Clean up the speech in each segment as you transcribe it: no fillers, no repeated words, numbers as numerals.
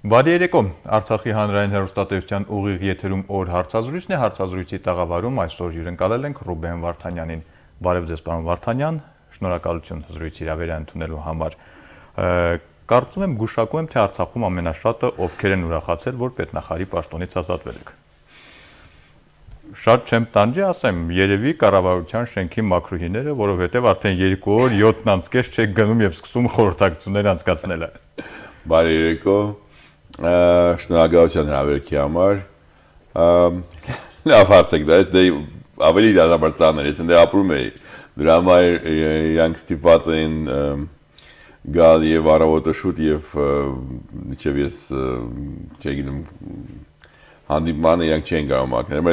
Բարի երեկո, Արցախի հանրային հեռուստատեսության ուղիղ եթերում օր հարցազրույցն է, հարցազրույցի տաղավարում այսօր հյուրընկալել ենք Ռուբեն Վարդանյանին։ Բարև ձեզ, պարոն Վարդանյան, շնորհակալություն զրույցի հրավերը ընդունելու համար։ Կարծում եմ, գուշակում եմ, թե Արցախում ամենաշատը ովքեր են ուրախացել, որ պետնախարի պաշտոնից ազատվել եք։ Շատ չեմ տանջի ասեմ, երևի կառավարության շենքի մաքրուհիները, որովհետև արդեն 2 օր 7 անցկես չեք գնում եւ սկսում խորհրդակցություններ անցկացնել։ Բարի երեկո, շնորհակալություն հավերքի համար։ Լավ հարց եք տալիս, դե ավելի իրավաբար ծանր, ես ընդ ապրում էի, դրա համար իրանք ստիպված էին գալ եւ առավոտը շուտ եւ իչեւ ես չգիտեմ հանդիպմանը իրանք չեն կարող մաքրել,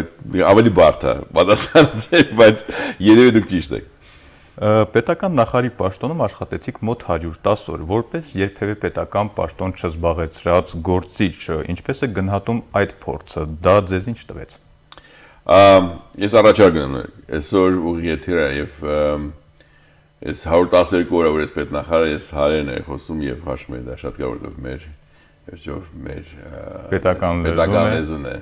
ավելի բարդ է, պատասխանեցի, բայց երևի դուք ճիշտ եք։ Պետական նախարարի պաշտոնում աշխատեցիք մոտ 110 օր, որպես երբևէ պետական պաշտոն չզբաղեցրած գործիչ, ինչպես է գնահատում այդ փորձը, դա ձեզ ինչ տվեց։ Ես առաջարկում եմ, այսօր ուղիղ եթեր է եւ ես 112 օրը որ ես պետնախարար ես հարեն եմ խոսում եւ հաշվում եմ դա շատ կարևոր է մեր պետական լեզուն է,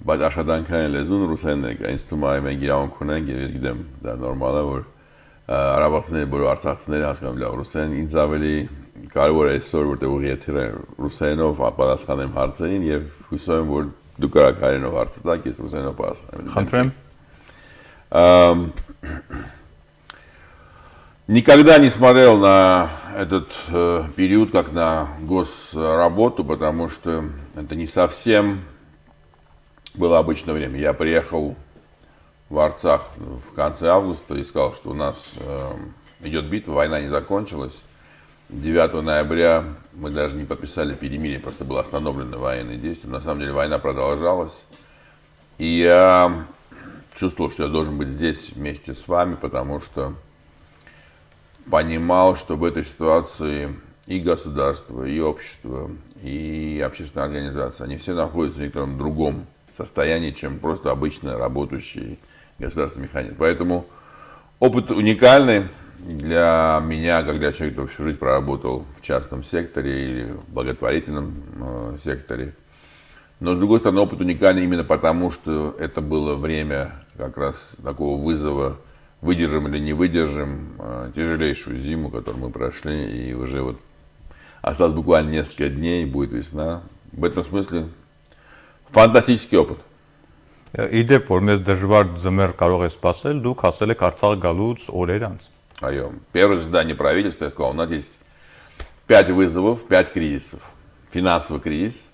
բայց աշխատանքային լեզուն ռուսերենն է, ինձ թվում է մենք իրավունք ունենք եւ ես գիտեմ դա նորմալ է որ արաբացիները, բոլոր արցախցիները հասկանում լավ ռուսերեն, ինձ ավելի կարևոր է այսօր, որտեղ ուղիղ եթերը ռուսերենով պատասխանեմ հարցերին եւ հույսով եմ, որ դուք կարաք հայերենով հարցը տաք, ես ռուսերենով պատասխանեմ։ Խնդրեմ։ Никогда не смотрел на этот период как на госработу, потому что это не совсем было обычное время. Я приехал в Арцах в конце августа и сказал, что у нас идет битва, война не закончилась. 9 ноября мы даже не подписали перемирие, просто было остановлено военные действия. На самом деле война продолжалась. И я чувствовал, что я должен быть здесь вместе с вами, потому что понимал, что в этой ситуации и государство, и общество, и общественная организация, они все находятся в некотором другом состоянии, чем просто обычно работающий государственный механизм. Поэтому опыт уникальный для меня, как для человека, кто всю жизнь проработал в частном секторе или в благотворительном секторе. Но, с другой стороны, опыт уникальный именно потому, что это было время как раз такого вызова, выдержим или не выдержим тяжелейшую зиму, которую мы прошли, и уже вот осталось буквально несколько дней, будет весна. В этом смысле фантастический опыт. Իդեպ, որ մեզ դժվար ձմեռ կարող է սպասել, դուք ասել եք Արցախ գալուց օրեր անց։ Первое заседание правительства, я сказал, у нас есть 5 вызовов, 5 кризисов. Финансовый кризис,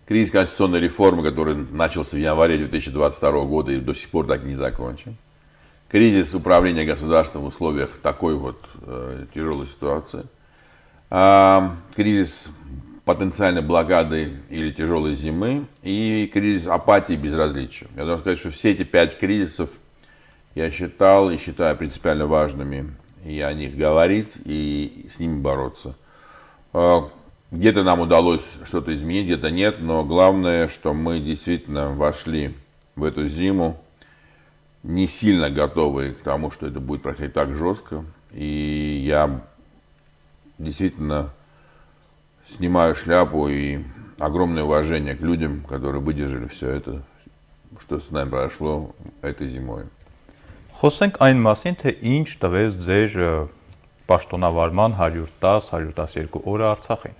кризис конституционной реформы, который начался в январе 2022 года и до сих пор так и не закончен. Кризис управления государством в условиях такой вот тяжелой ситуации. Кризис потенциальной блокады или тяжелой зимы. И кризис апатии и безразличия. Я должен сказать, что все эти 5 кризисов я считал и считаю принципиально важными. И о них говорить, и с ними бороться. Где-то нам удалось что-то изменить, где-то нет. Но главное, что мы действительно вошли в эту зиму не сильно готовы к тому, что это будет проходить так жестко. И я действительно снимаю шляпу и огромное уважение к людям, которые выдержали все это, что с нами произошло этой зимой. Խոսենք այն մասին, թե ինչ տվեց ձեր պաշտոնավարման 110-112 օրը Արցախին։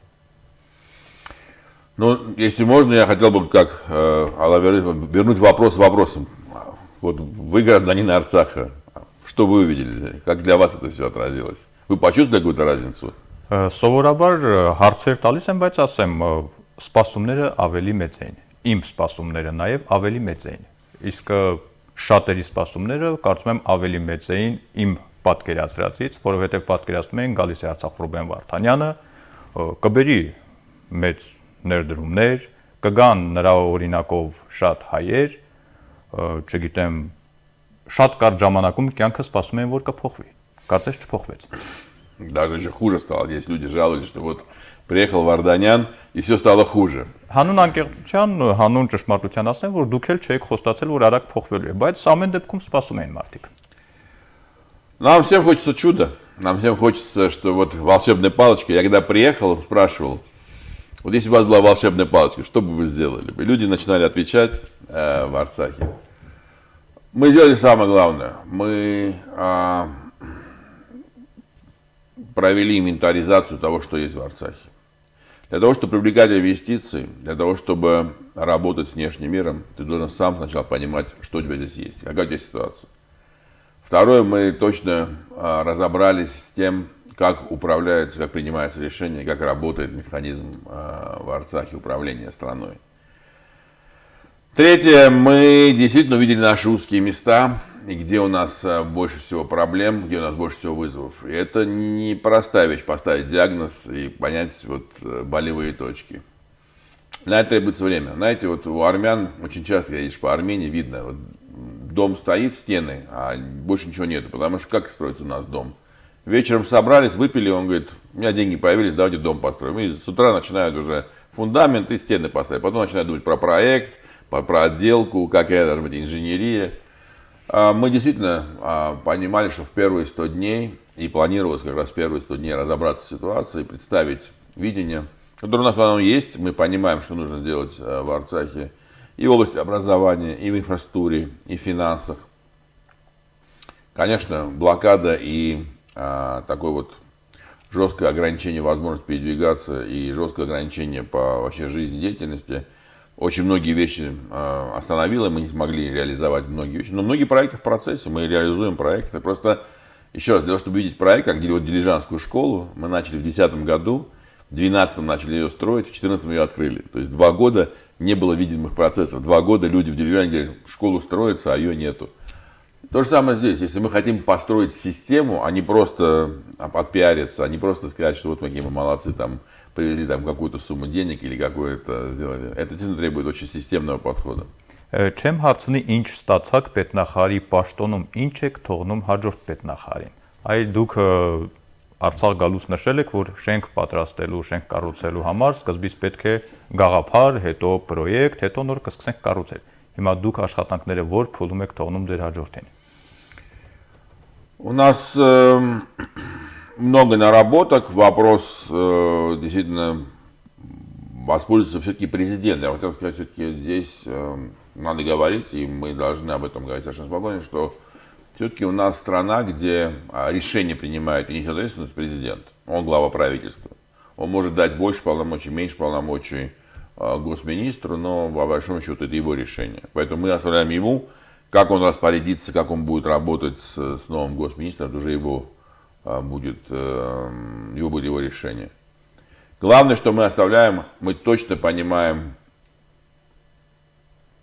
Ну, если можно, я хотел бы как вернуть вопрос вопросом. Вот вы гражданин Арцаха, что вы увидели? Как для вас это все отразилось? Вы почувствовали какую-то разницу? Սովորաբար հարցեր տալիս եմ, բայց ասեմ, սպասումները ավելի մեծ էին։ Իմ սպասումները նաև ավելի մեծ էին։ Իսկ շատերի սպասումները կարծում եմ ավելի մեծ էին իմ պատկերացրածից, որովհետև պատկերացնում էին գալիս է Արցախ Ռուբեն Վարդանյանը, կբերի մեծ ներդրումներ, կգան նրա օրինակով շատ հայեր, չգիտեմ, շատ կարճ ժամանակում կյանքը սպասում են, որ կփոխվի։ Կարծես չփոխվեց։ Даже еще хуже стало. Есть люди жаловались, что вот приехал Варданян и все стало хуже. Հանուն անկեղծության, հանուն ճշմարտության ասեմ, որ դուք էլ չեք խոստացել, որ արագ փոխվելու է, բայց ամեն դեպքում սպասում էին մարդիկ։ Нам всем хочется чуда. Нам всем хочется, что вот волшебная палочка. Я когда приехал, спрашивал, Вот если бы у вас была волшебная палочка, что бы вы сделали? Люди начинали отвечать в Арцахе. Мы сделали самое главное. Мы провели инвентаризацию того, что есть в Арцахе. Для того, чтобы привлекать инвестиции, для того, чтобы работать с внешним миром, ты должен сам сначала понимать, что у тебя здесь есть, какая у тебя ситуация. Второе, мы точно разобрались с тем, как управляется, как принимается решение, как работает механизм в Арцахе управления страной. Третье, мы действительно увидели наши узкие места, и где у нас больше всего проблем, где у нас больше всего вызовов. И это не простая вещь, поставить диагноз и понять вот болевые точки. На это требуется время. Знаете, вот у армян очень часто, когда едешь по Армении, видно, вот дом стоит, стены, а больше ничего нету. Потому что как строится у нас дом? Вечером собрались, выпили, он говорит, у меня деньги появились, давайте дом построим. И с утра начинают уже фундамент и стены поставить. Потом начинают думать про проект, про отделку, какая должна быть инженерия. Мы действительно понимали, что в первые 100 дней, и планировалось как раз в первые 100 дней разобраться с ситуацией, представить видение, которое у нас оно есть. Мы понимаем, что нужно делать в Арцахе и в области образования, и в инфраструктуре, и в финансах. Конечно, блокада и такое вот жесткое ограничение возможности передвигаться и жесткое ограничение по вообще жизнедеятельности очень многие вещи остановило, мы не смогли реализовать многие вещи. Но многие проекты в процессе, мы реализуем проекты. Просто, еще раз, для того, чтобы видеть проект, как вот Дилижанскую школу, мы начали в 2010 году, в 2012 начали ее строить, в 2014 ее открыли. То есть 2 года не было видимых процессов. 2 года люди в Дилижане говорят, школу строится, а ее нету. То же самое здесь. Если мы хотим построить систему, а не просто подпиариться, а не просто сказать, что вот какие мы молодцы, там, привезли там какую-то сумму денег или какое-то сделали. Это действительно требует очень системного подхода. Չեմ հարցնի ինչ ստացաք պետնախարի պաշտոնում, ինչ եք թողնում հաջորդ պետնախարին։ Այլ դուք Արցախ գալուց նշել եք, որ շենք պատրաստելու, շենք կառուցելու համար սկզբից պետք է գաղափար, հետո պրոյեկտ, հետո նոր կսկսենք կառուցել։ Հիմա դուք աշխատանքները որ փուլում եք թողնում ձեր հաջորդին։ У нас много наработок. Вопрос действительно воспользоваться все-таки президентом. Я хотел сказать, все-таки здесь надо говорить, и мы должны об этом говорить совершенно спокойно, что все-таки у нас страна, где решение принимает и несет ответственность президент. Он глава правительства. Он может дать больше полномочий, меньше полномочий госминистру, но по большому счету это его решение. Поэтому мы оставляем ему, как он распорядится, как он будет работать с новым госминистром, это уже его будет его решение. Главное, что мы оставляем, мы точно понимаем,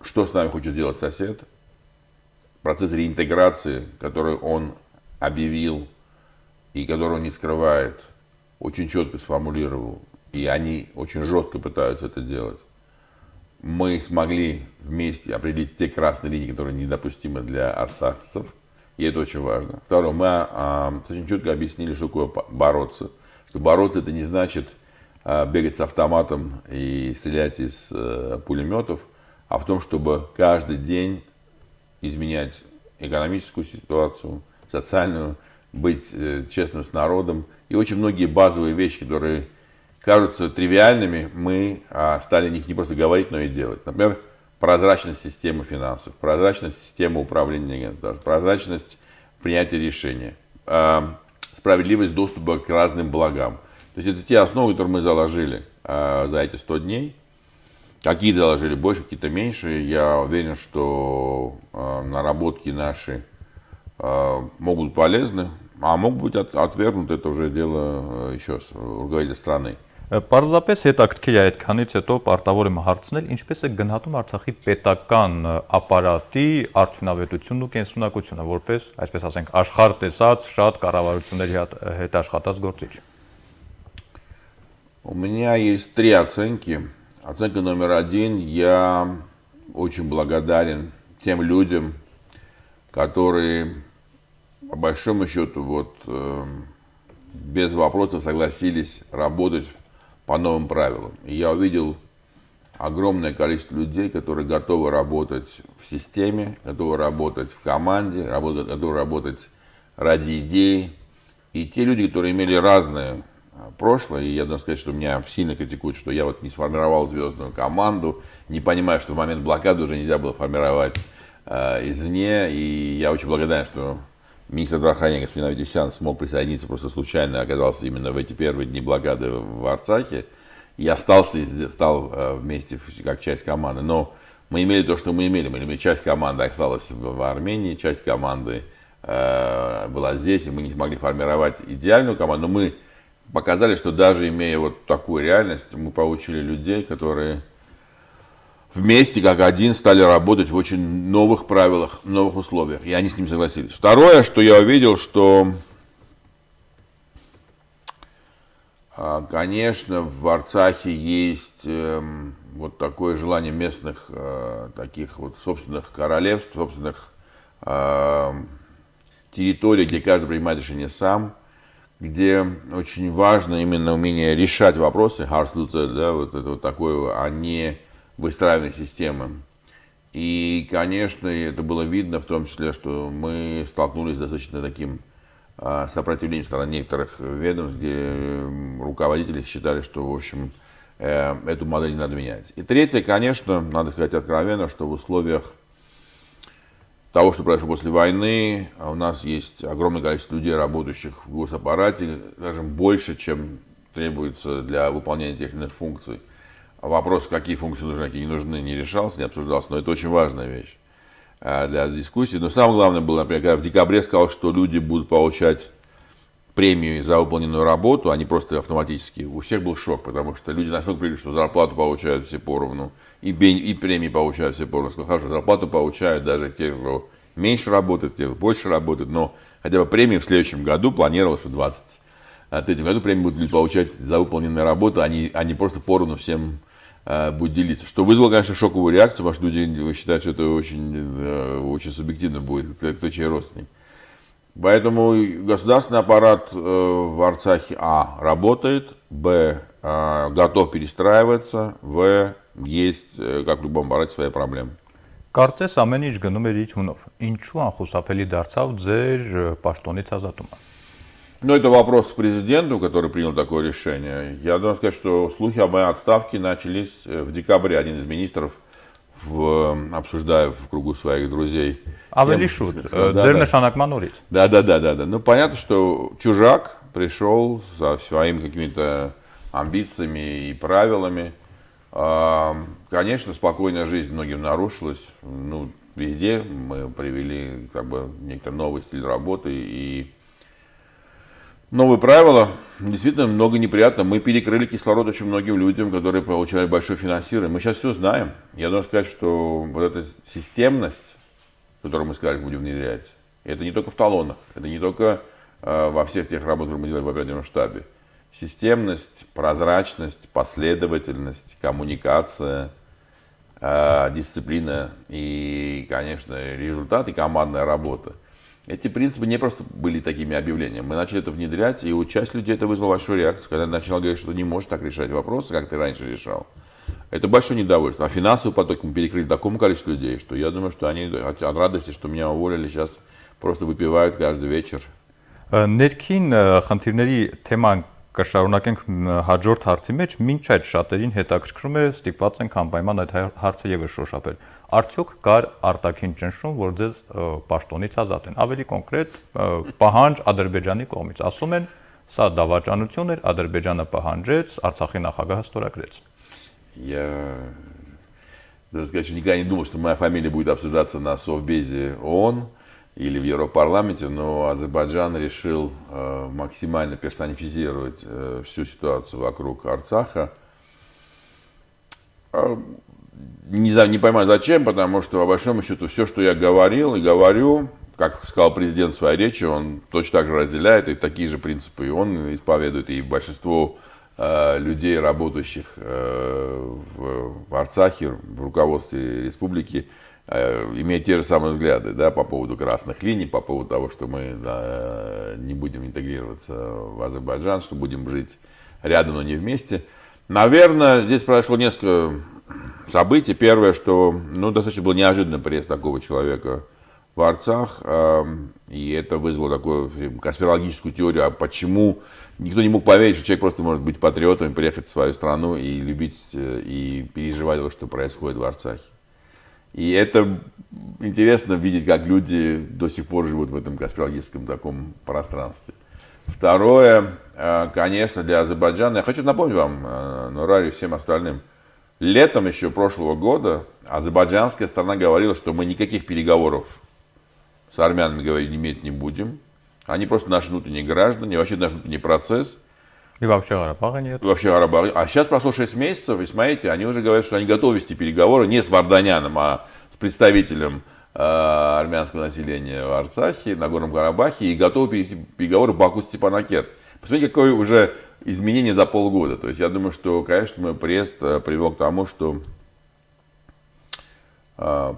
что с нами хочет сделать сосед. Процесс реинтеграции, который он объявил и который он не скрывает, очень четко сформулировал. И они очень жестко пытаются это делать. Мы смогли вместе определить те красные линии, которые недопустимы для арцахцев. И это очень важно. Второе, мы очень четко объяснили, что такое бороться. Что бороться это не значит бегать с автоматом и стрелять из пулеметов, а в том, чтобы каждый день изменять экономическую ситуацию, социальную, быть честным с народом. И очень многие базовые вещи, которые кажутся тривиальными, мы стали о них не просто говорить, но и делать. Например, прозрачность системы финансов, прозрачность системы управления государством, прозрачность принятия решения, справедливость доступа к разным благам. То есть это те основы, которые мы заложили за эти 100 дней. Какие-то заложили больше, какие-то меньше. Я уверен, что наработки наши могут быть полезны, а могут быть отвергнуты. Это уже дело еще раз руководителя страны. Պարզապես հետաքրքիր է այդքանից հետո պարտավոր եմ հարցնել, ինչպես է գնահատում Արցախի պետական ապարատի արդյունավետությունն ու կենսունակությունը, որպես, այսպես ասենք, աշխարհ տեսած շատ կառավարությունների հետ աշխատած գործիչ։ У меня есть 3 оценки. Оценка номер 1. Я очень благодарен тем людям, которые, по большому счету, без вопросов согласились работать по новым правилам. И я увидел огромное количество людей, которые готовы работать в системе, готовы работать в команде, готовы работать ради идеи. И те люди, которые имели разные прошлое. И я должен сказать, что меня сильно критикуют, что я вот не сформировал звездную команду, не понимаю, что в момент блокады уже нельзя было формировать извне. И я очень благодарен, что министр здравоохранения господин Аветисян смог присоединиться просто случайно, оказался именно в эти первые дни блокады в Арцахе. И остался и стал вместе как часть команды. Но мы имели то, что мы имели. Мы имели часть команды осталась в Армении, часть команды была здесь, и мы не смогли формировать идеальную команду. Но мы показали, что даже имея вот такую реальность, мы получили людей, которые вместе, как один, стали работать в очень новых правилах, новых условиях. И они с ним согласились. Второе, что я увидел, что, конечно, в Арцахе есть вот такое желание местных таких вот собственных королевств, собственных территорий, где каждый принимает решение сам, где очень важно именно умение решать вопросы, да, вот это вот такое, а не выстраивание системы. И, конечно, это было видно в том числе, что мы столкнулись с достаточно таким сопротивлением со стороны некоторых ведомств, где руководители считали, что, в общем, эту модель не надо менять. И третье, конечно, надо сказать откровенно, что в условиях того, что произошло после войны, у нас есть огромное количество людей, работающих в госаппарате, скажем, больше, чем требуется для выполнения тех или иных функций. Вопрос, какие функции нужны, какие не нужны, не решался, не обсуждался, но это очень важная вещь для дискуссии. Но самое главное было, например, когда в декабре сказал, что люди будут получать премию за выполненную работу, а не просто автоматически. У всех был шок, потому что люди настолько привыкли, что зарплату получают все поровну, и премии получают все поровну. Сказал, хорошо, зарплату получают даже те, кто меньше работает, те, кто больше работает, но хотя бы премии в следующем году планировалось, что 20. А в этом году премии будут получать за выполненную работу, а не просто поровну всем будет делиться. Что вызвало, конечно, шоковую реакцию, потому что люди считают, что это очень субъективно будет, кто чей родственник. Поэтому государственный аппарат в Арцахе, работает, готов перестраиваться, есть, как в любом аппарате, свои проблемы. Կարծես ամեն ինչ գնում էր իր հունով։ Ինչու անխուսափելի դարձավ ձեր պաշտոնից ազատումը։ Ну, это вопрос к президенту, который принял такое решение. Я должен сказать, что слухи о моей отставке начались в декабре. Один из министров, обсуждая в кругу своих друзей. Ավելի շուտ, ձեր նշանակման օրից։ Да. Ну, понятно, что чужак пришел со своими какими-то амбициями и правилами. Конечно, спокойная жизнь многим нарушилась. Ну, везде мы привели как бы некоторый новый стиль работы и новые правила. Действительно, много неприятно. Мы перекрыли кислород очень многим людям, которые получали большое финансирование. Мы сейчас все знаем. Я должен сказать, что вот эта системность, которую мы сказали, будем внедрять, это не только в талонах, это не только во всех тех работах, которые мы делаем в оперативном штабе. Системность, прозрачность, последовательность, коммуникация, дисциплина и, конечно, результат и командная работа. Эти принципы не просто были такими объявлениями. Мы начали это внедрять, и у части людей это вызвало большую реакцию, когда начинал говорить, что не можешь так решать вопросы, как ты раньше решал. Это большое недовольство. А финансовый поток мы перекрыли такому количеству людей, что я думаю, что они от радости, что меня уволили, сейчас просто выпивают каждый вечер. Ներքին խնդիրների թեման կշարունակենք հաջորդ հարցի մեջ, մինչ այդ շատերին հետաքրքրում է ստիպված ենք անպայման այդ հարցը եւս շոշափել։ Արդյոք կար արտաքին ճնշում, որ ձեզ պաշտոնից ազատեն։ Ավելի կոնկրետ պահանջ Ադրբեջանի կողմից։ Ասում են, սա դավաճանություն էր, Ադրբեջանը պահանջեց, Արցախի նախագահը ստորագրեց։ Я даже сказать, что никогда не думал, что моя фамилия будет обсуждаться на Совбезе ООН или в Европарламенте, но Азербайджан решил максимально персонифицировать всю ситуацию вокруг Арцаха. Не понимаю зачем, потому что, по большому счету, все, что я говорил и говорю, как сказал президент в своей речи, он точно так же разделяет, и такие же принципы и он исповедует, и большинство людей, работающих в Арцахе, в руководстве республики, имеют те же самые взгляды, да, по поводу красных линий, по поводу того, что мы не будем интегрироваться в Азербайджан, что будем жить рядом, но не вместе. Наверное, здесь произошло несколько событий. Первое, что достаточно был неожиданный приезд такого человека в Арцах, и это вызвало такую конспирологическую теорию, а почему никто не мог поверить, что человек просто может быть патриотом, приехать в свою страну и любить и переживать то, что происходит в Арцахе. И это интересно видеть, как люди до сих пор живут в этом конспирологическом таком пространстве. Второе, конечно, для Азербайджана, я хочу напомнить вам, Нурари и всем остальным, летом еще прошлого года азербайджанская сторона говорила, что мы никаких переговоров с армянами иметь не будем. Они просто наши внутренние граждане, вообще наш внутренний процесс. И вообще Карабаха нет. Вообще Карабах. А сейчас прошло 6 месяцев, и смотрите, они уже говорят, что они готовы вести переговоры не с Варданяном, а с представителем армянского населения в Арцахе, на Горном Карабахе, и готовы перевести переговоры Баку-Степанакерт. Посмотрите, какое уже изменение за полгода. То есть я думаю, что, конечно, мой приезд привел к тому, что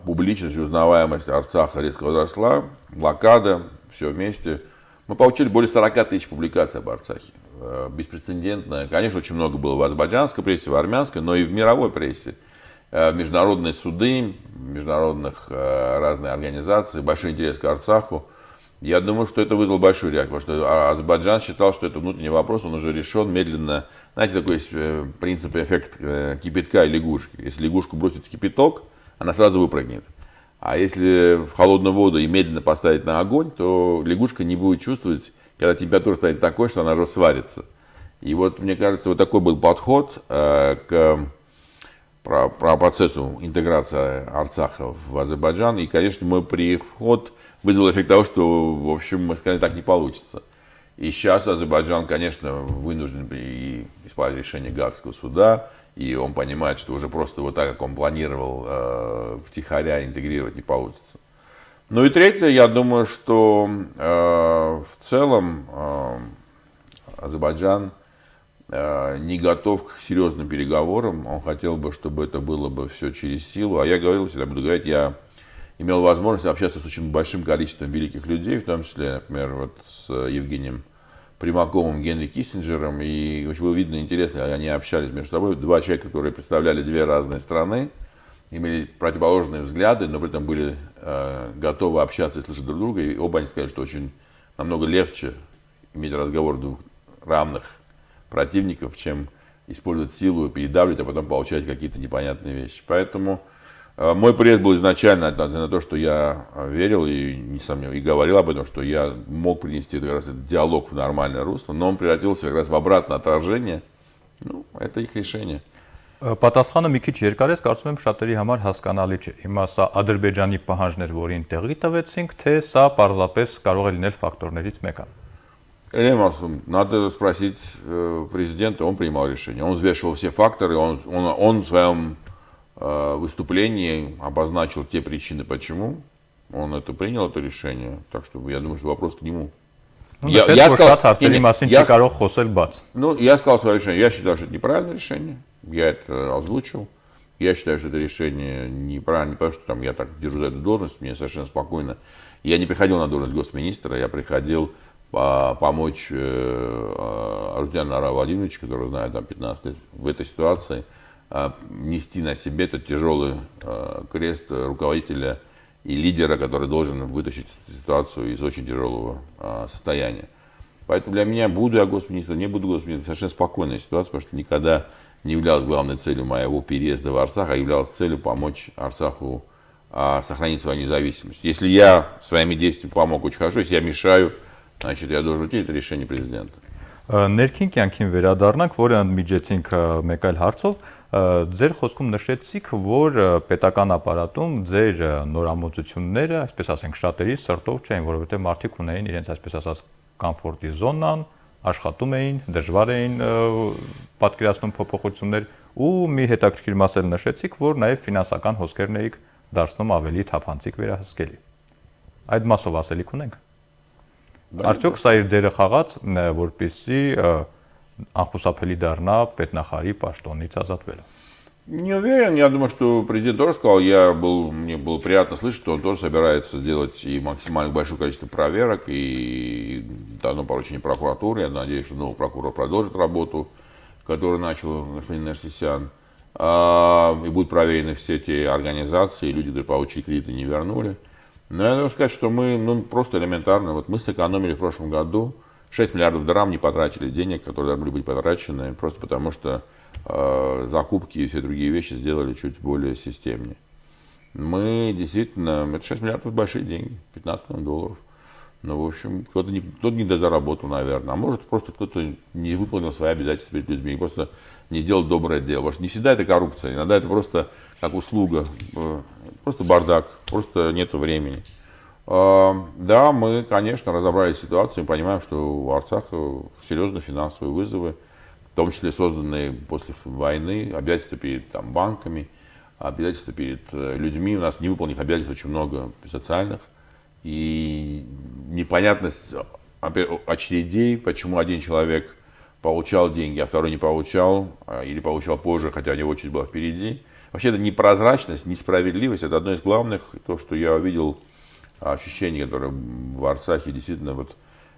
публичность и узнаваемость Арцаха резко возросла, блокада, все вместе. Мы получили более 40 тысяч публикаций об Арцахе. Беспрецедентно. Конечно, очень много было в азербайджанской прессе, в армянской, но и в мировой прессе. Международные суды, международных разные организации, большой интерес к Арцаху. Я думаю, что это вызвало большую реакцию, потому что Азербайджан считал, что это внутренний вопрос, он уже решен медленно. Знаете, такой есть принцип, эффект кипятка и лягушки. Если лягушку бросить в кипяток, она сразу выпрыгнет. А если в холодную воду и медленно поставить на огонь, то лягушка не будет чувствовать, когда температура станет такой, что она уже сварится. И вот, мне кажется, вот такой был подход к процессу интеграции Арцаха в Азербайджан. И, конечно, мой приход вызвал эффект того, что, в общем, мы сказали, так не получится. И сейчас Азербайджан, конечно, вынужден исполнять решение Гаагского суда. И он понимает, что уже просто вот так, как он планировал, втихаря интегрировать не получится. Ну и третье, я думаю, что в целом Азербайджан не готов к серьезным переговорам. Он хотел бы, чтобы это было бы все через силу. А я говорил, всегда буду говорить, я имел возможность общаться с очень большим количеством великих людей, в том числе, например, вот с Евгением Примаковым, Генри Киссинджером, и очень было видно, интересно, они общались между собой. Два человека, которые представляли две разные страны, имели противоположные взгляды, но при этом были готовы общаться и слышать друг друга. И оба они сказали, что очень намного легче иметь разговор двух равных противников, чем использовать силу, передавливать, а потом получать какие-то непонятные вещи. Поэтому мой приезд был изначально на то, что я верил и, несомненно, и говорил об этом, что я мог принести как раз этот диалог в нормальное русло, но он превратился как раз в обратное отражение. Ну, это их решение. Պատասխանը մի քիչ երկար է, կարծում եմ շատերի համար հասկանալի չէ։ Հիմա սա Ադրբեջանի պահանջներ, որին տեղի տվեցինք, թե սա պարզապես կարող է լինել ֆակտորներից մեկը։ Надо спросить президента, он принимал решение. Он взвешивал все факторы, он в своем выступлении обозначил те причины, почему он принял это решение. Так что я думаю, что вопрос к нему. Я сказал свое решение. Я считаю, что это неправильное решение. Я это озвучил. Я считаю, что это решение неправильно, не потому что там, я так держу за эту должность, мне совершенно спокойно. Я не приходил на должность госминистра, я приходил помочь Арутюняну Арару Владимировичу, который знает там 15 лет, в этой ситуации нести на себе этот тяжелый крест руководителя и лидера, который должен вытащить ситуацию из очень тяжелого состояния. Поэтому для меня, буду я госминистром, не буду госминистром, совершенно спокойная ситуация, потому что никогда не являлась главной целью моего переезда в Арцах, а являлась целью помочь Арцаху сохранить свою независимость. Если я своими действиями помог очень хорошо, если я мешаю, значит, я должен уйти, это решение президента. Ներքին կյանքին վերադառնանք, որը ընդմիջեցինք մեկ այլ հարցով, ձեր խոսքում նշեցիք, որ պետական ապարատում ձեր նորամուծությունները, այսպես ասենք, շատերի սրտով չէին, որովհետև մարդիկ ունեին իրենց այսպես ասած կոմֆորտի զոնան, աշխատում էին, դժվար էին պատկերացնում փոփոխություններ ու մի հետաքրքիր մաս էլ նշեցիք, որ նաև ֆինանսական հոսքերն էիք դարձնում ավելի թափանցիկ վերահսկելի։ Այդ մասով ասելիք ունենք։ Արդյոք սա իր դերը խաղաց, որպեսզի անխուսափելի դառնա պետնախարի պաշտոնից ազատվելը։ Не уверен, я думаю, что президент тоже сказал, мне было приятно слышать, что он тоже собирается сделать и максимально большое количество проверок, и дано поручение прокуратуры, я надеюсь, что новый прокурор продолжит работу, которую начал господин Нерсисян, и будут проверены все те организации, люди, которые получили кредиты, не вернули. Но я должен сказать, что мы просто элементарно, вот мы сэкономили в прошлом году 6 миллиардов драм, не потратили денег, которые должны были быть потрачены, просто потому что закупки и все другие вещи сделали чуть более системнее. Мы действительно, это 6 миллиардов большие деньги, 15 миллионов долларов. Ну, в общем, кто-то не дозаработал, наверное, а может просто кто-то не выполнил свои обязательства перед людьми, просто не сделал доброе дело. Потому что не всегда это коррупция, иногда это просто как услуга, просто бардак, просто нету времени. Да, мы, конечно, разобрались с ситуацией, мы понимаем, что у Арцаха серьезные финансовые вызовы, в том числе созданные после войны, обязательства перед банками, обязательства перед людьми. У нас невыполненных обязательств очень много социальных. И непонятность очередей, почему один человек получал деньги, а второй не получал, или получал позже, хотя у него очередь была впереди. Вообще это непрозрачность, несправедливость, это одно из главных, то, что я увидел, ощущение, которое в Арцахе действительно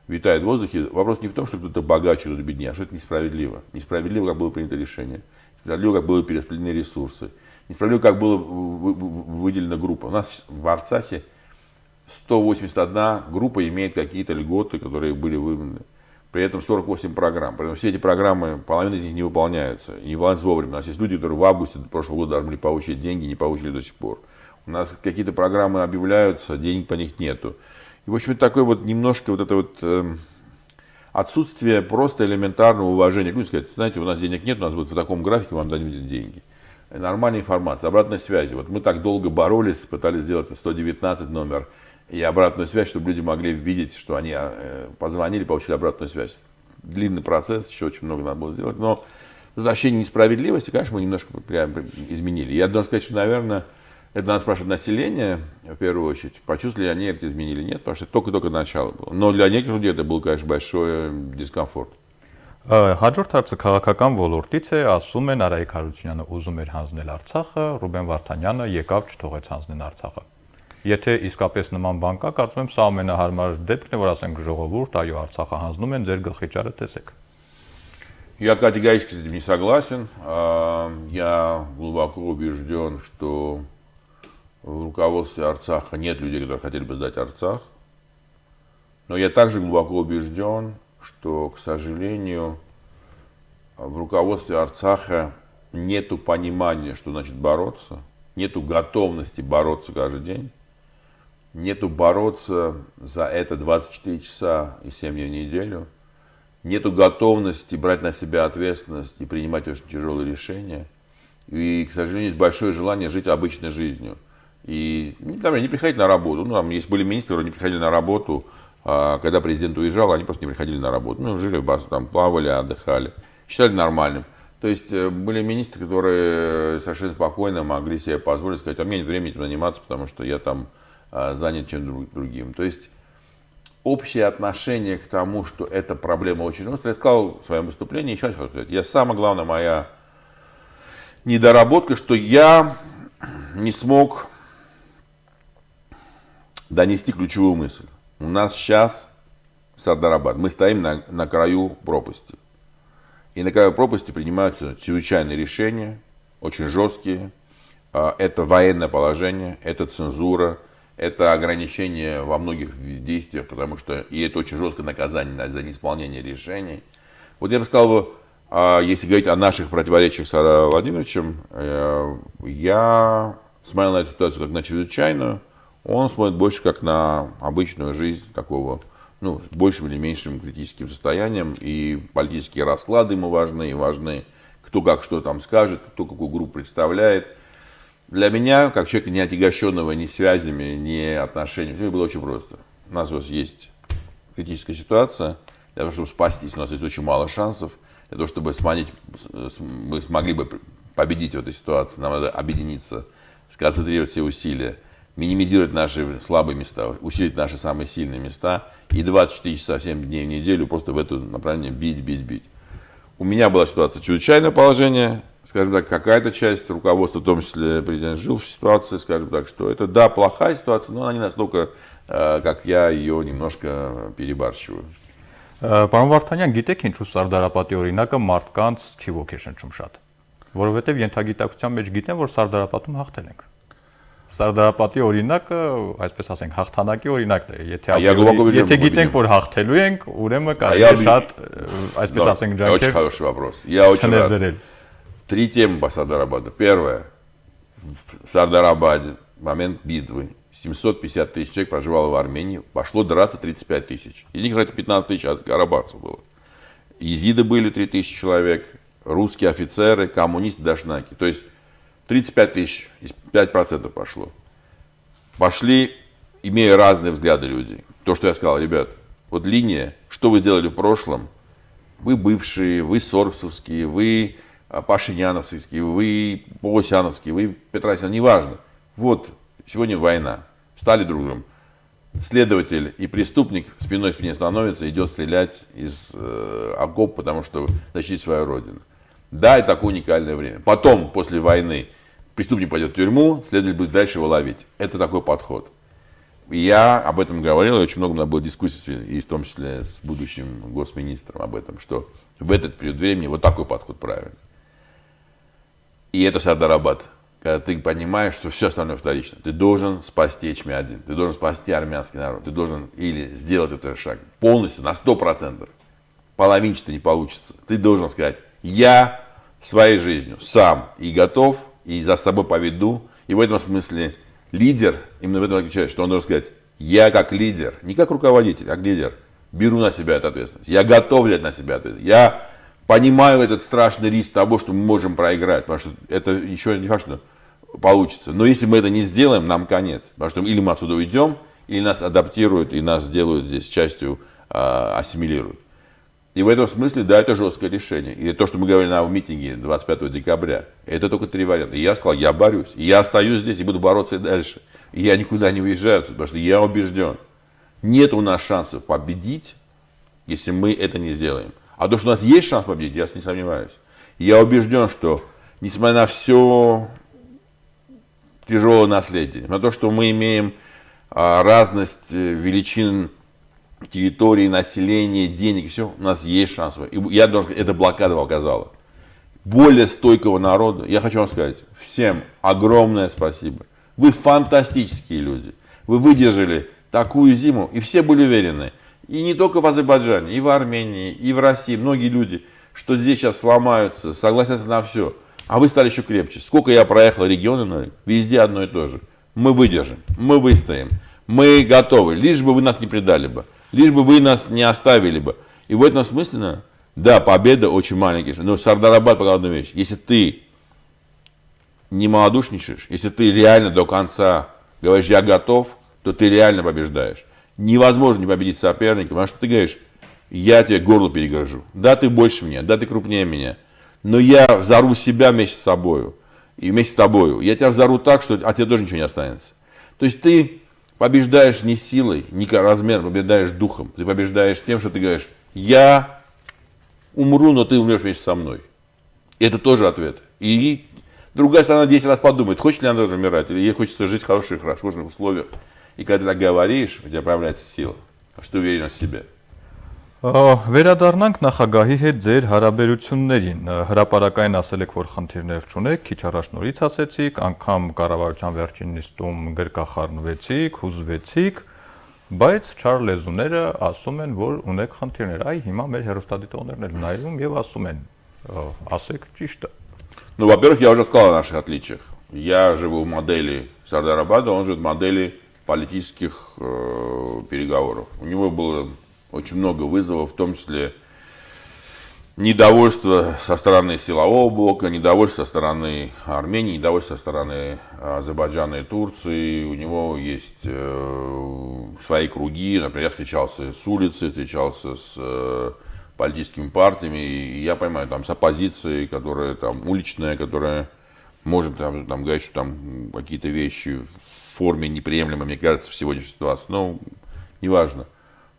витает в воздухе. Вопрос не в том, что кто-то богаче, кто-то беднее, а что это несправедливо. Несправедливо, как было принято решение, несправедливо, как были перераспределены ресурсы, несправедливо, как была выделена группа. У нас в Арцахе 181 группа имеет какие-то льготы, которые были выполнены. При этом 48 программ. При этом все эти программы, половина из них не выполняются. И не выполняются вовремя. У нас есть люди, которые в августе прошлого года должны были получить деньги, не получили до сих пор. У нас какие-то программы объявляются, денег по них нету. И, в общем, такое немножко отсутствие просто элементарного уважения. Люди сказать, знаете, у нас денег нет, у нас в таком графике вам дадим деньги. Нормальная информация, обратной связи. Мы так долго боролись, пытались сделать 119 номер и обратную связь, чтобы люди могли видеть, что они позвонили, получили обратную связь. Длинный процесс, еще очень много надо было сделать. Но тут ощущение несправедливости, конечно, мы немножко изменили. Я должен сказать, что, наверное, это надо спрашивать население, в первую очередь, почувствовали ли они это изменили, нет, потому что это только начало было. Но для некоторых людей это был, конечно, большой дискомфорт. Հաջորդ հարցը քաղաքական ոլորտից է, ասում են Արայիկ Հարությունյանը ուզում էր հանձնել Արցախը, Ռուբեն Վարդանյանը եկավ չթողեց հանձնեն Արցախը։ Եթե իսկապես նման բան կա, կարծում եմ սա ամենահարմար դեպքն է, որ ասենք ժողովուրդ, այո, Արցախը հանձնում են, ձեր գլխի ճարը տեսեք։ Я категорически с этим не согласен. Я глубоко убежден, что в руководстве Арцаха нет людей, которые хотели бы сдать Арцах. Но я также глубоко убежден, что, к сожалению, в руководстве Арцаха нету понимания, что значит бороться, нету готовности бороться каждый день, нету бороться за это 24 часа и 7 дней в неделю, нету готовности брать на себя ответственность и принимать очень тяжелые решения. И, к сожалению, есть большое желание жить обычной жизнью. И не приходить на работу. Были министры, которые не приходили на работу, когда президент уезжал, они просто не приходили на работу. Жили в базе, плавали, отдыхали. Считали нормальным. То есть были министры, которые совершенно спокойно могли себе позволить сказать, а мне нет времени этим заниматься, потому что я занят чем-то другим. То есть общее отношение к тому, что эта проблема очень острая, я сказал в своем выступлении, еще раз хочу сказать, самая главная моя недоработка, что я не смог донести ключевую мысль. У нас сейчас Сардарабад, мы стоим на краю пропасти. И на краю пропасти принимаются чрезвычайные решения, очень жесткие. Это военное положение, это цензура, это ограничение во многих действиях, потому что и это очень жесткое наказание за неисполнение решений. Я бы сказал, если говорить о наших противоречиях с Владимировичем, я смотрел на эту ситуацию как на чрезвычайную, он смотрит больше как на обычную жизнь такого, с большим или меньшим критическим состоянием, и политические расклады ему важны, кто как что там скажет, кто какую группу представляет. Для меня, как человека, не отягощенного ни связями, ни отношениями, было очень просто. У нас есть критическая ситуация, для того, чтобы спастись, у нас есть очень мало шансов, для того, чтобы мы смогли бы победить в этой ситуации, нам надо объединиться, сконцентрировать все усилия, минимизировать наши слабые места, усилить наши самые сильные места и 24 часа 7 дней в неделю просто в это направление бить. У меня была ситуация чрезвычайное положение, скажем так, какая-то часть руководства, в том числе президент, жил в ситуации, скажем так, что это, да, плохая ситуация, но она не настолько, как я ее немножко перебарщиваю. Պարոն Վարդանյան, գիտեք ինչու Սարդարապատի օրինակը մարդկանց չի ոգեշնչում շատ, որովհետև ենթագիտակցության մեջ գիտեն, որ Սարդարապատում հաղթել ենք։ Սարդարապետի օրինակը, այսպես ասենք, հաղթանակի օրինակն է։ Я глубоко убежден, Եթե мы գիտենք, победим. որ հաղթելու ենք, ուրեմն я կարելի է убежден. շատ, այսպես Да, ասենք, очень ջանքեր хороший вопрос. Я очень рад. չներդրել։ 3 темы по Сардарабаду. Первое. В Сардарабаде в момент битвы 750 тысяч человек проживало в Армении. Пошло драться 35 тысяч. Из них, кстати, 15 тысяч арабатцев было. Езиды были 3 тысячи человек. Русские офицеры, коммунисты, дашнаки. То есть 35 тысяч, 5% пошло. Пошли, имея разные взгляды люди. То, что я сказал, ребят, вот линия, что вы сделали в прошлом, вы бывшие, вы сорбсовские, вы пашиняновские, вы Павосяновские, вы Петросян, неважно. Вот, сегодня война, стали друг другом. Следователь и преступник спиной к спине становится, идет стрелять из окопа, потому что защитить свою родину. Да, это такое уникальное время. Потом, после войны, преступник пойдет в тюрьму, следователь будет дальше его ловить. Это такой подход. Я об этом говорил, и очень много у меня было дискуссий, и в том числе с будущим госминистром об этом, что в этот период времени вот такой подход правильный. И это Сардарабад. Когда ты понимаешь, что все остальное вторично. Ты должен спасти Эчмиадзин, ты должен спасти армянский народ, ты должен или сделать этот шаг полностью, на 100%. Половинчато не получится. Ты должен сказать, я своей жизнью сам и готов, и за собой поведу. И в этом смысле лидер, именно в этом заключается, что он должен сказать, я как лидер, не как руководитель, а как лидер, беру на себя эту ответственность. Я готов взять на себя ответственность. Я понимаю этот страшный риск того, что мы можем проиграть, потому что это еще не факт, что получится. Но если мы это не сделаем, нам конец. Потому что или мы отсюда уйдем, или нас адаптируют, и нас сделают здесь частью, ассимилируют. И в этом смысле, да, это жесткое решение. И то, что мы говорили на митинге 25 декабря, это только 3 варианта. И я сказал, я борюсь. И я остаюсь здесь и буду бороться и дальше. И я никуда не уезжаю, потому что я убежден. Нет у нас шансов победить, если мы это не сделаем. А то, что у нас есть шанс победить, я не сомневаюсь. Я убежден, что, несмотря на все тяжелое наследие, на то, что мы имеем разность величин территории, населения, денег, все, у нас есть шанс. И я должен сказать, эта блокада показала. Более стойкого народа, я хочу вам сказать, всем огромное спасибо. Вы фантастические люди. Вы выдержали такую зиму, и все были уверены. И не только в Азербайджане, и в Армении, и в России. Многие люди, что здесь сейчас сломаются, согласятся на все. А вы стали еще крепче. Сколько я проехал регионы, везде одно и то же. Мы выдержим, мы выстоим, мы готовы. Лишь бы вы нас не предали бы, лишь бы вы нас не оставили бы. И в этом смысле, да, победа очень маленькая. Но Сардарабад показал одну вещь. Если ты не малодушничаешь, если ты реально до конца говоришь, я готов, то ты реально побеждаешь. Невозможно не победить соперника, потому что ты говоришь, я тебе горло перегрожу. Да, ты больше меня, да, ты крупнее меня. Но я взорву себя вместе с собою. И вместе с тобою. Я тебя взорву так, что от тебя тоже ничего не останется. То есть ты побеждаешь не силой, не размером, побеждаешь духом. Ты побеждаешь тем, что ты говоришь, я умру, но ты умрешь вместе со мной. И это тоже ответ. И другая сторона 10 раз подумает, хочет ли она тоже умирать, или ей хочется жить в хороших, роскошных условиях. И когда ты так говоришь, у тебя появляется сила, что ты уверен в себе. Վերադառնանք նախագահի հետ ձեր հարաբերություններին։ Հրապարակային ասել եք, որ խնդիրներ չունեք, քիչ առաջ նորից ասեցիք, անգամ կառավարության վերջին նիստում գրկախառնվեցիք, հուզվեցիք, բայց չար լեզուները ասում են, որ ունեք խնդիրներ։ Այ հիմա մեր հեռուստադիտողներն էլ նայում եւ ասում են, ասեք ճիշտը։ Ну, во-первых, я уже сказал о наших отличиях. Я живу в модели Сардарабада, он живет в модели политических переговоров. У него было очень много вызовов, в том числе недовольство со стороны силового блока, недовольство со стороны Армении, недовольство со стороны Азербайджана и Турции. У него есть свои круги. Например, я встречался с улицы, встречался с политическими партиями. И я понимаю, там с оппозицией, которая там уличная, которая может там говорить, что там какие-то вещи в форме неприемлемы, мне кажется, в сегодняшней ситуации. Но неважно.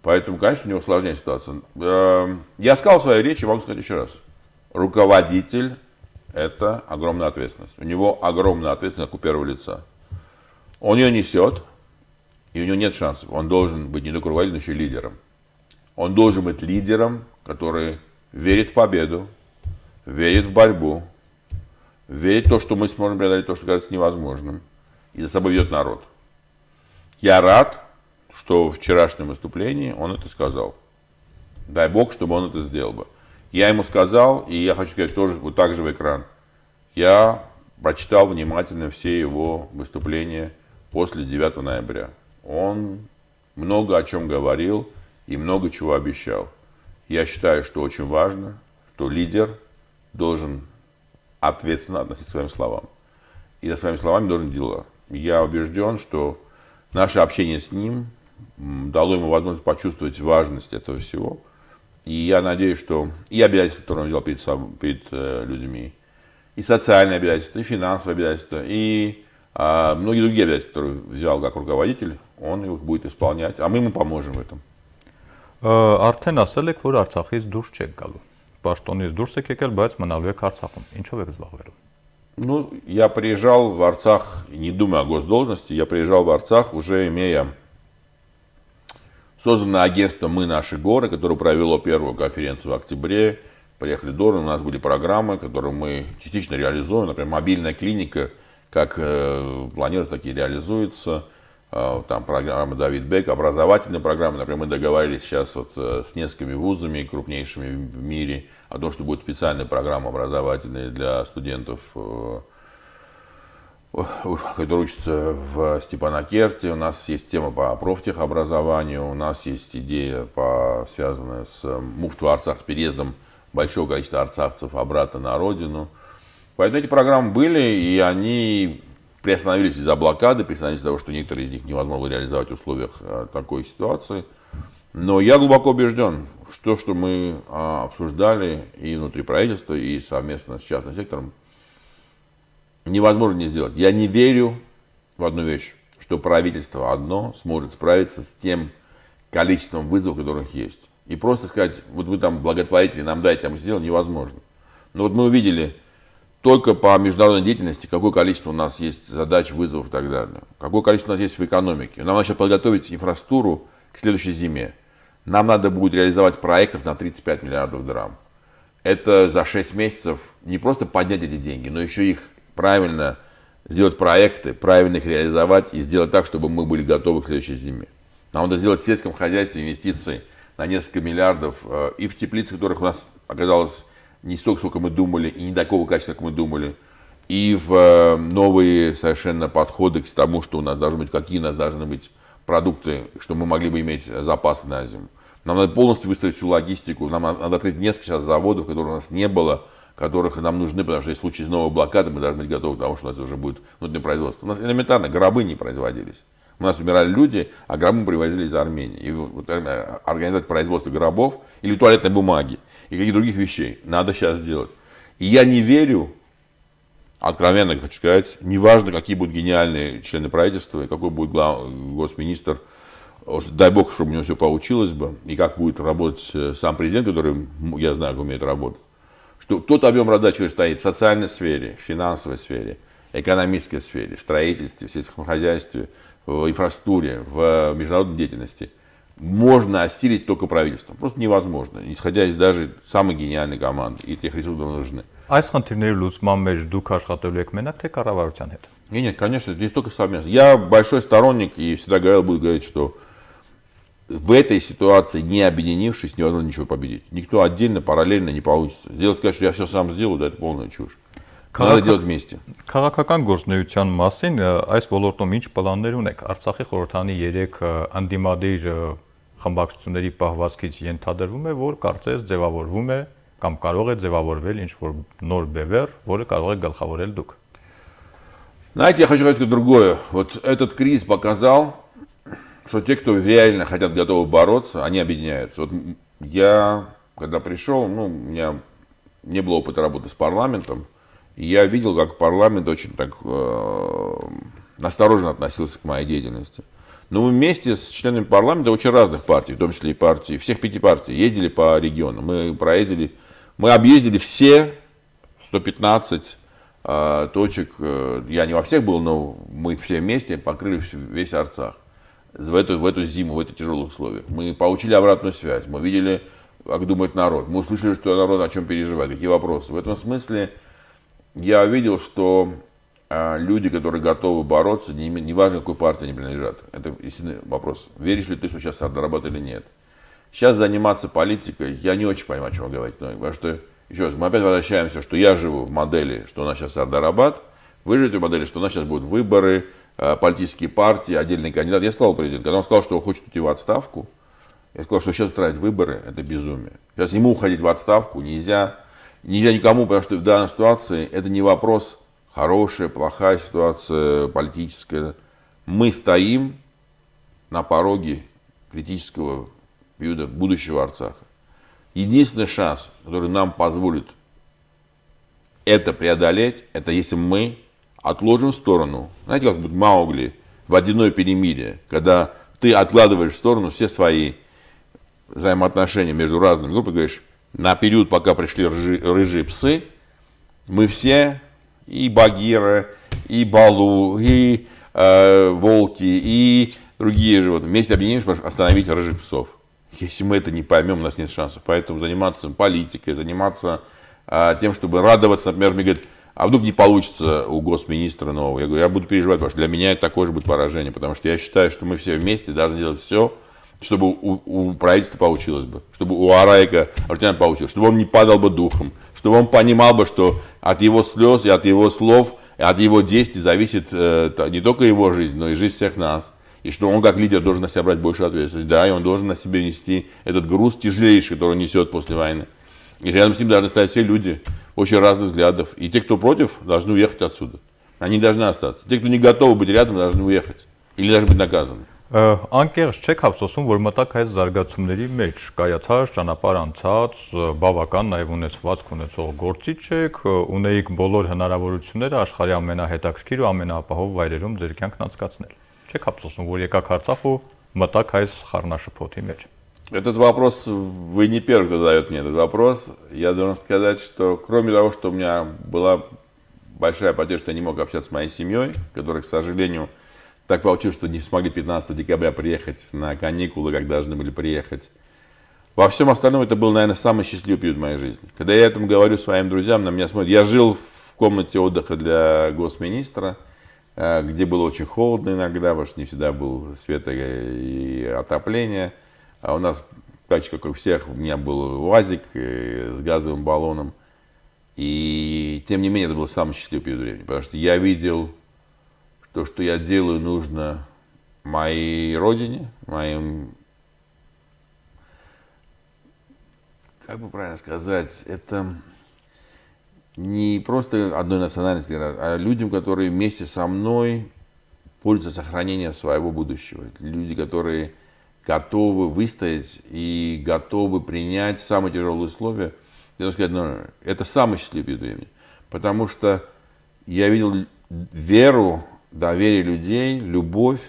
Поэтому, конечно, у него сложнее ситуация. Я сказал в своей речи, могу сказать еще раз. Руководитель – это огромная ответственность. У него огромная ответственность, как у первого лица. Он ее несет, и у него нет шансов. Он должен быть не только руководителем, но еще и лидером. Он должен быть лидером, который верит в победу, верит в борьбу, верит в то, что мы сможем преодолеть то, что кажется невозможным. и за собой ведет народ. Я рад, что в вчерашнем выступлении он это сказал. Дай Бог, чтобы он это сделал бы. Я ему сказал, и я хочу сказать тоже вот так же в экран. Я прочитал внимательно все его выступления после 9 ноября. Он много о чем говорил и много чего обещал. Я считаю, что очень важно, что лидер должен ответственно относиться к своим словам. И за своими словами должен делать. Я убежден, что наше общение с ним дало ему возможность почувствовать важность этого всего. И я надеюсь, что и обязательства, которые он взял перед людьми, и социальные обязательства, и финансовые обязательства, и многие другие обязательства, которые взял как руководитель, он их будет исполнять, а мы ему поможем в этом. Արդեն ասել եք, որ Արցախից դուրս չեք գալու։ Պաշտոնից դուրս եք եկել, բայց մնալու եք Արցախում։ Ինչով եք զբաղվելու։ Ну, я приезжал в Арцах, не думая о госдолжности, я приезжал в Арцах, уже имея созданное агентство «Мы, наши горы», которое провело первую конференцию в октябре. Приехали до у нас были программы, которые мы частично реализуем. Например, мобильная клиника, как планируется, так и реализуется. Там программа «Давид Бек», образовательные программы. Например, мы договорились сейчас вот с несколькими вузами, крупнейшими в мире, о том, что будет специальная программа образовательная для студентов, которые учатся в Степанакерте. У нас есть тема по профтехобразованию, у нас есть идея, связанная с Муфту Арцах, переездом большого количества арцахцев обратно на родину. Поэтому эти программы были, и они приостановились из-за блокады, приостановились из-за того, что некоторые из них невозможно было реализовать в условиях такой ситуации. Но я глубоко убежден, что мы обсуждали и внутри правительства, и совместно с частным сектором, невозможно не сделать. Я не верю в одну вещь, что правительство одно сможет справиться с тем количеством вызовов, которых есть. И просто сказать, вот вы там благотворители, нам дайте, а мы сделаем, невозможно. Но вот мы увидели только по международной деятельности, какое количество у нас есть задач, вызовов и так далее. Какое количество у нас есть в экономике. Нам надо сейчас подготовить инфраструктуру к следующей зиме. Нам надо будет реализовать проектов на 35 миллиардов драм. Это за 6 месяцев не просто поднять эти деньги, но еще их правильно сделать проекты, правильно их реализовать и сделать так, чтобы мы были готовы к следующей зиме. Нам надо сделать в сельском хозяйстве инвестиции на несколько миллиардов и в теплицы, которых у нас оказалось не столько, сколько мы думали, и не такого качества, как мы думали, и в новые совершенно подходы к тому, что у нас должны быть, какие у нас должны быть продукты, чтобы мы могли бы иметь запасы на зиму. Нам надо полностью выстроить всю логистику, нам надо открыть несколько сейчас заводов, которых у нас не было, которых нам нужны, потому что в случае новой блокады мы должны быть готовы к тому, что у нас уже будет внутреннее производство. У нас элементарно гробы не производились. У нас умирали люди, а гробы привозили из Армении. И вот, организовать производство гробов или туалетной бумаги и каких-то других вещей надо сейчас сделать. И я не верю, откровенно хочу сказать, неважно, какие будут гениальные члены правительства, и какой будет госминистр, дай бог, чтобы у него все получилось бы, и как будет работать сам президент, который, я знаю, умеет работать, что тот объем задач, который стоит в социальной сфере, в финансовой сфере, экономической сфере, в строительстве, в сельском хозяйстве, в инфраструктуре, в международной деятельности, можно осилить только правительством. Просто невозможно, исходя из даже самой гениальной команды и тех ресурсов, которые нужны. Այս խնդիրների լուծման մեջ դուք աշխատելու եք մենակ թե կառավարության հետ։ Нет, конечно, здесь только совместно. Я большой сторонник и всегда буду говорить, что в этой ситуации, не объединившись, невозможно ничего победить. Никто отдельно, параллельно не получится. Сказать, что я все сам сделаю, да, это полная чушь. Надо делать вместе. Քաղաքական գործունեության մասին այս ոլորտում ինչ պլաններ ունեք։ Արցախի խորհրդանի 3 անդիմադիր խմբակցությունների պահվածքից ենթադրվում է, որ կարծես ձևավորվում է կամ կարող է ձևավորվել ինչ-որ նոր բևեռ, որը կարող է գլխավորել դուք։ Знаете, я хочу сказать другое. Вот этот кризис показал, что те, кто реально хотят, готовы бороться, они объединяются. Вот я, когда пришел, у меня не было опыта работы с парламентом, и я видел, как парламент очень так осторожно относился к моей деятельности. Но мы вместе с членами парламента очень разных партий, в том числе и партий, всех 5 партий, ездили по регионам. Мы объездили все 115 точек. Я не во всех был, но мы все вместе покрыли весь Арцах в эту зиму, в эти тяжелые условия. Мы получили обратную связь, мы видели, как думает народ, мы услышали, что народ о чем переживает, какие вопросы. В этом смысле я видел, что люди, которые готовы бороться, неважно, какой партии они принадлежат. Это истинный вопрос. Веришь ли ты, что сейчас Сардар-Арбат или нет? Сейчас заниматься политикой, я не очень понимаю, о чем вы говорите. Потому что, еще раз, мы опять возвращаемся, что я живу в модели, что у нас сейчас Сардар-Арбат, вы живете в модели, что у нас сейчас будут выборы, политические партии, отдельные кандидаты. Я сказал президенту, когда он сказал, что он хочет уйти в отставку, я сказал, что сейчас устраивать выборы, это безумие. Сейчас ему уходить в отставку нельзя никому, потому что в данной ситуации это не вопрос хорошая, плохая ситуация политическая. Мы стоим на пороге критического периода будущего Арцаха. Единственный шанс, который нам позволит это преодолеть, это если мы отложим в сторону, знаете, как будто Маугли, водяное перемирие, когда ты откладываешь в сторону все свои взаимоотношения между разными группами, говоришь, на период, пока пришли рыжие псы, мы все, и Багира, и Балу, и волки, и другие животные, вместе объединимся, чтобы остановить рыжих псов. Если мы это не поймем, у нас нет шансов. Поэтому заниматься политикой, заниматься тем, чтобы радоваться, например, мне говорят, а вдруг не получится у госминистра нового. Я говорю, я буду переживать, потому что для меня это такое же будет поражение, потому что я считаю, что мы все вместе должны делать все, чтобы у правительства получилось бы, чтобы у Арайка получилось, чтобы он не падал бы духом, чтобы он понимал бы, что от его слез и от его слов, и от его действий зависит не только его жизнь, но и жизнь всех нас. И что он как лидер должен на себя брать большую ответственность. Да, и он должен на себе нести этот груз тяжелейший, который он несет после войны. И рядом с ним должны стоять все люди очень разных взглядов. И те, кто против, должны уехать отсюда. Они должны остаться. Те, кто не готовы быть рядом, должны уехать. Или должны быть наказаны. Անկեղծ չեք հավսոսում, որ մտակ այս զարգացումների մեջ կայացած ճանապարհ անցած բավական նաև ունեցվածք ունեցող գործիչ եք, ունեիք բոլոր հնարավորությունները աշխարհի ամենահետաքրքիր ու ամենաապահով վայրերում ձեր կյանքն անցկացնել։ Չեք հավսոսում, որ եկաք Արցախ ու մտակ այս խառնաշփոթի մեջ։ Этот вопрос, вы не первый, кто задает мне этот вопрос. Я должен сказать, что кроме того, что у меня была большая потеря, что я не мог общаться с моей семьей, которая, к сожалению, так получилось, что не смогли 15 декабря приехать на каникулы, как должны были приехать. Во всем остальном это был, наверное, самый счастливый период моей жизни. Когда я этому говорю своим друзьям, на меня смотрят. Я жил в комнате отдыха для госминистра, где было очень холодно иногда, потому что не всегда был свет и отопление. А у нас, так же, как у всех, у меня был УАЗик с газовым баллоном. И тем не менее, это был самый счастливый период времени, потому что я видел, то, что я делаю, нужно моей родине, моим, как бы правильно сказать, это не просто одной национальности, а людям, которые вместе со мной пользуются сохранением своего будущего. Люди, которые готовы выстоять и готовы принять самые тяжелые условия. Я должен сказать, ну, это самый счастливый период времени. Потому что я видел веру, доверие людей, любовь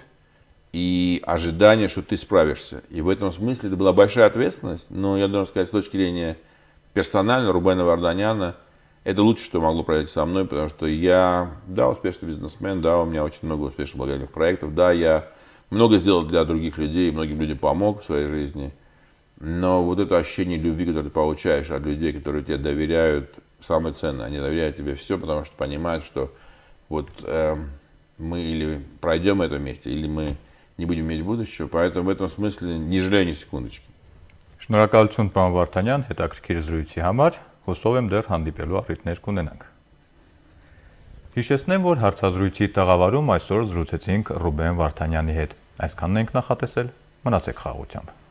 и ожидание, что ты справишься. И в этом смысле это была большая ответственность. Но я должен сказать, с точки зрения персонально, Рубена Варданяна, это лучшее, что могло произойти со мной, потому что я, да, успешный бизнесмен, да, у меня очень много успешных благотворительных проектов, да, я много сделал для других людей, многим людям помог в своей жизни. Но вот это ощущение любви, которое ты получаешь от людей, которые тебе доверяют, самое ценное. Они доверяют тебе все, потому что понимают, что вот мы или пройдем это вместе, или мы не будем иметь будущего. Поэтому в этом смысле не жалею ни секундочки. Շնորհակալություն պարոն Վարդանյան, հետաքրքիր զրույցի համար։ Հուսով եմ դեռ հանդիպելու առիթներ կունենանք։ Հիշեցնեմ, որ հարցազրույցի տաղավարում այսօր զրուցեցինք Ռուբեն Վարդանյանի հետ։ Այսքանն ենք նախատեսել։ Մնացեք խաղաղությամբ։